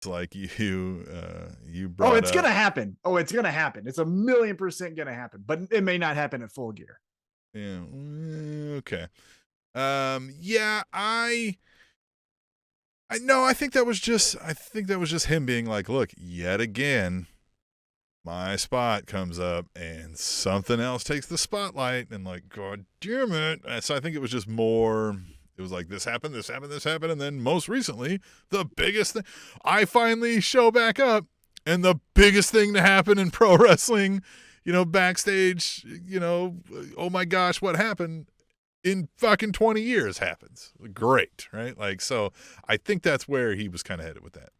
It's like you Oh, brought it's up. gonna happen. Oh, it's gonna happen. It's 1,000,000% gonna happen, but it may not happen at Full Gear. Yeah. Okay. Yeah, I no, I think that was just him being like, look, yet again, my spot comes up and something else takes the spotlight, and like, God damn it. So I think it was just more. It was like this happened, this happened, this happened, and then most recently, the biggest thing. I finally show back up, and the biggest thing to happen in pro wrestling, backstage, oh my gosh, what happened? In fucking 20 years happens. Great, right? Like, so I think that's where he was kind of headed with that.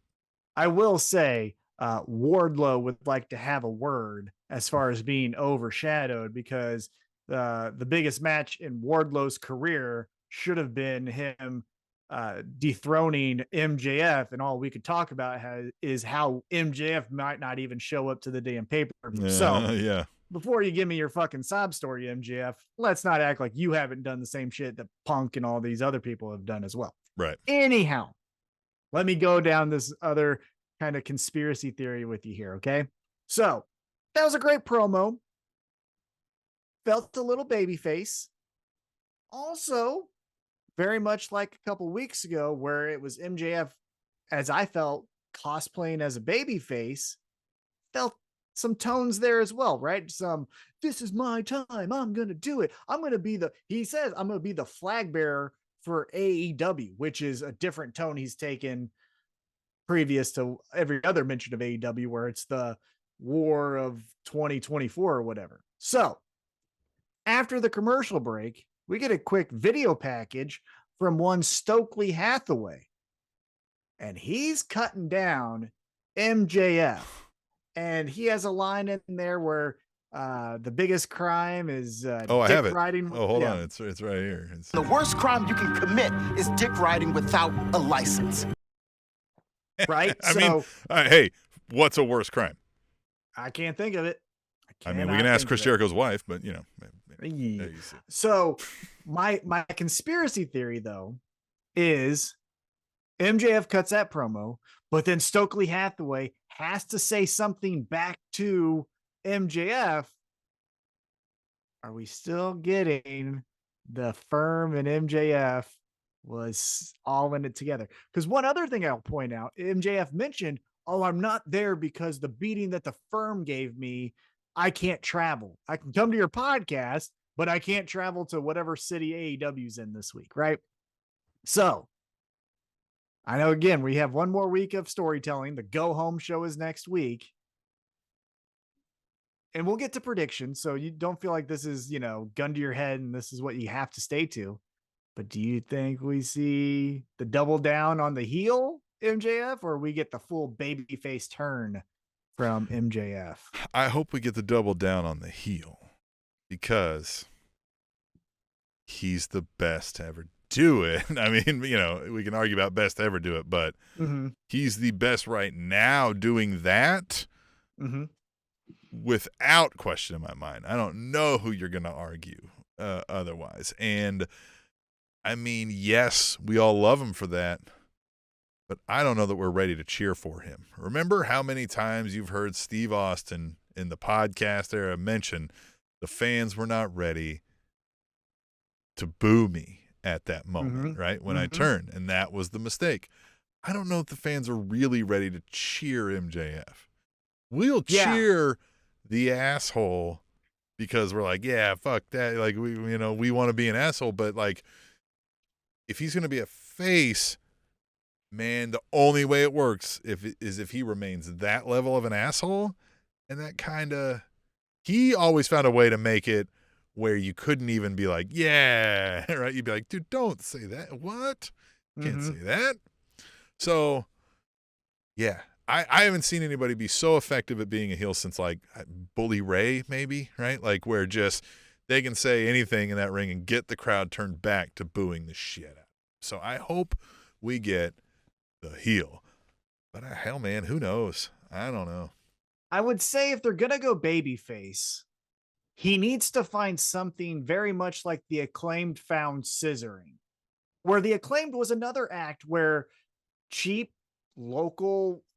I will say, Wardlow would like to have a word as far as being overshadowed because the biggest match in Wardlow's career should have been him dethroning MJF, and all we could talk about is how MJF might not even show up to the damn pay per view. So Yeah. before you give me your fucking sob story, MJF, let's not act like you haven't done the same shit that Punk and all these other people have done as well. Right. Anyhow, let me go down this other kind of conspiracy theory with you here. Okay. So that was a great promo. Felt a little babyface. Also, very much like a couple weeks ago, where it was MJF, as I felt, cosplaying as a babyface, felt some tones there as well, right? Some, this is my time. I'm going to do it. He says, I'm going to be the flag bearer for AEW, which is a different tone he's taken previous to every other mention of AEW, where it's the war of 2024 or whatever. So after the commercial break, we get a quick video package from one Stokely Hathaway, and he's cutting down MJF. And he has a line in there where the biggest crime is I dick have it. riding. Oh, hold Yeah. on. It's right here. The worst crime you can commit is dick riding without a license. Right. I mean, hey, what's a worse crime? I can't think of it. I mean, we can ask Chris Jericho's wife, but Yeah. you see. So my conspiracy theory though is MJF cuts that promo, but then Stokely Hathaway has to say something back to MJF. Are we still getting the Firm and MJF was all in it together? Because one other thing I'll point out, MJF mentioned, oh, I'm not there because the beating that the Firm gave me, I can't travel. I can come to your podcast, but I can't travel to whatever city AEW's in this week, right? So I know, again, we have one more week of storytelling. The go home show is next week. And we'll get to predictions. So you don't feel like this is, gun to your head and this is what you have to stay to. But do you think we see the double down on the heel MJF, or we get the full babyface turn from MJF? I hope we get the double down on the heel because he's the best to ever do it. I mean, we can argue about best to ever do it, but he's the best right now doing that without question in my mind. I don't know who you're going to argue otherwise. And I mean, yes, we all love him for that, but I don't know that we're ready to cheer for him. Remember how many times you've heard Steve Austin in the podcast era mention the fans were not ready to boo me at that moment, right? When I turned, and that was the mistake. I don't know if the fans are really ready to cheer MJF. We'll cheer the asshole because we're like, yeah, fuck that. Like, we want to be an asshole, but like, if he's going to be a face, man, the only way it works is if he remains that level of an asshole. And that kind of, he always found a way to make it where you couldn't even be like, yeah, right? You'd be like, dude, don't say that. What? Can't say that. So, yeah, I haven't seen anybody be so effective at being a heel since like Bully Ray, maybe, right? Like where just they can say anything in that ring and get the crowd turned back to booing the shit out. So I hope we get the heel. But hell, man, who knows? I don't know. I would say if they're going to go babyface, he needs to find something very much like the Acclaimed found scissoring, where the Acclaimed was another act where cheap local